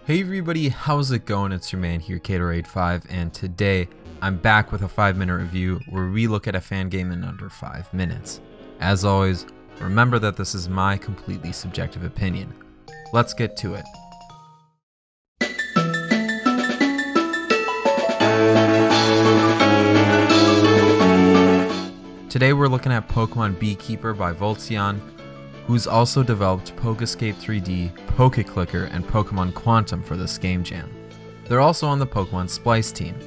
Hey everybody, how's it going? It's your man here, Catorade5, and today I'm back with a 5-minute review where we look at a fan game in under 5 minutes. As always, remember that this is my completely subjective opinion. Let's get to it. Today we're looking at Pokemon Beekeeper by Voltseon, who's also developed PokeScape 3D, PokeClicker, and Pokemon Quantum for this game jam. They're also on the Pokemon Splice team.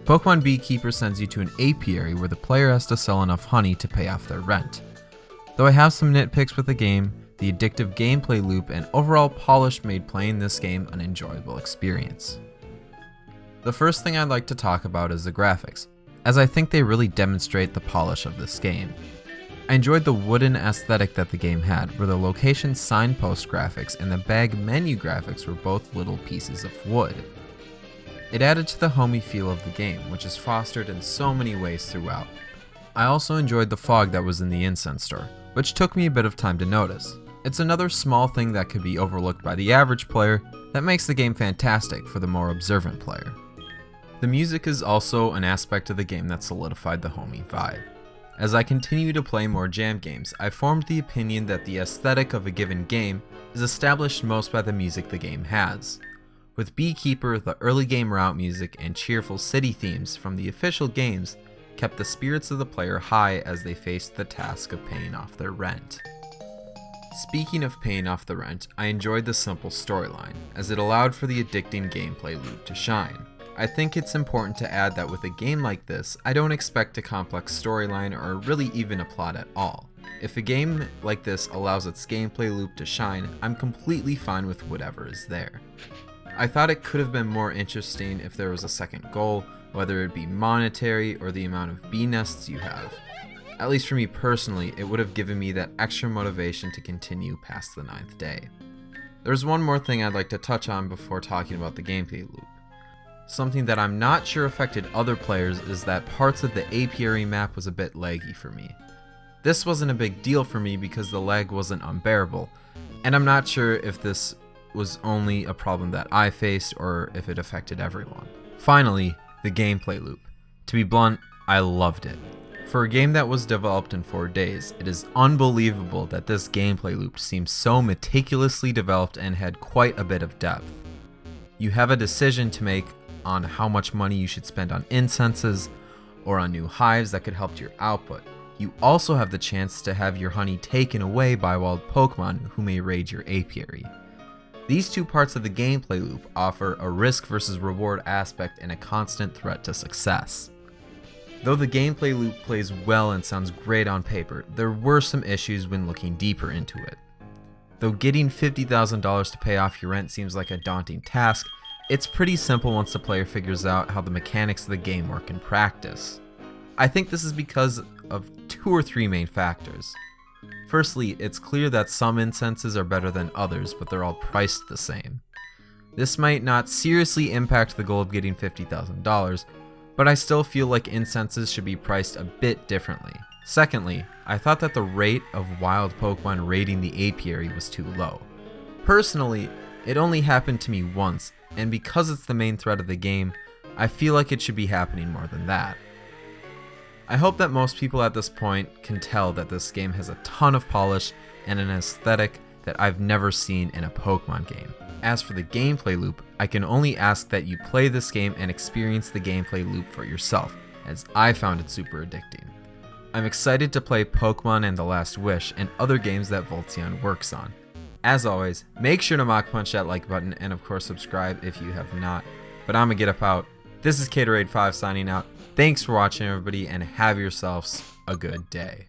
Pokemon Beekeeper sends you to an apiary where the player has to sell enough honey to pay off their rent. Though I have some nitpicks with the game, the addictive gameplay loop and overall polish made playing this game an enjoyable experience. The first thing I'd like to talk about is the graphics, as I think they really demonstrate the polish of this game. I enjoyed the wooden aesthetic that the game had, where the location signpost graphics and the bag menu graphics were both little pieces of wood. It added to the homey feel of the game, which is fostered in so many ways throughout. I also enjoyed the fog that was in the incense store, which took me a bit of time to notice. It's another small thing that could be overlooked by the average player that makes the game fantastic for the more observant player. The music is also an aspect of the game that solidified the homey vibe. As I continue to play more jam games, I formed the opinion that the aesthetic of a given game is established most by the music the game has. With Beekeeper, the early game route music and cheerful city themes from the official games kept the spirits of the player high as they faced the task of paying off their rent. Speaking of paying off the rent, I enjoyed the simple storyline, as it allowed for the addicting gameplay loop to shine. I think it's important to add that with a game like this, I don't expect a complex storyline or really even a plot at all. If a game like this allows its gameplay loop to shine, I'm completely fine with whatever is there. I thought it could have been more interesting if there was a second goal, whether it be monetary or the amount of bee nests you have. At least for me personally, it would have given me that extra motivation to continue past the 9th day. There's one more thing I'd like to touch on before talking about the gameplay loop. Something that I'm not sure affected other players is that parts of the apiary map was a bit laggy for me. This wasn't a big deal for me because the lag wasn't unbearable, and I'm not sure if this was only a problem that I faced or if it affected everyone. Finally, the gameplay loop. To be blunt, I loved it. For a game that was developed in 4 days, it is unbelievable that this gameplay loop seems so meticulously developed and had quite a bit of depth. You have a decision to make on how much money you should spend on incenses or on new hives that could help your output. You also have the chance to have your honey taken away by wild Pokemon who may raid your apiary. These two parts of the gameplay loop offer a risk versus reward aspect and a constant threat to success. Though the gameplay loop plays well and sounds great on paper, there were some issues when looking deeper into it. Though getting $50,000 to pay off your rent seems like a daunting task, it's pretty simple once the player figures out how the mechanics of the game work in practice. I think this is because of 2 or 3 main factors. Firstly, it's clear that some incenses are better than others, but they're all priced the same. This might not seriously impact the goal of getting $50,000, but I still feel like incenses should be priced a bit differently. Secondly, I thought that the rate of wild Pokemon raiding the apiary was too low. Personally, it only happened to me once, and because it's the main thread of the game, I feel like it should be happening more than that. I hope that most people at this point can tell that this game has a ton of polish and an aesthetic that I've never seen in a Pokemon game. As for the gameplay loop, I can only ask that you play this game and experience the gameplay loop for yourself, as I found it super addicting. I'm excited to play Pokemon and the Last Wish and other games that Voltseon works on. As always, make sure to mock punch that like button and of course subscribe if you have not. But I'm gonna get up out. This is Catorade5 signing out. Thanks for watching everybody and have yourselves a good day.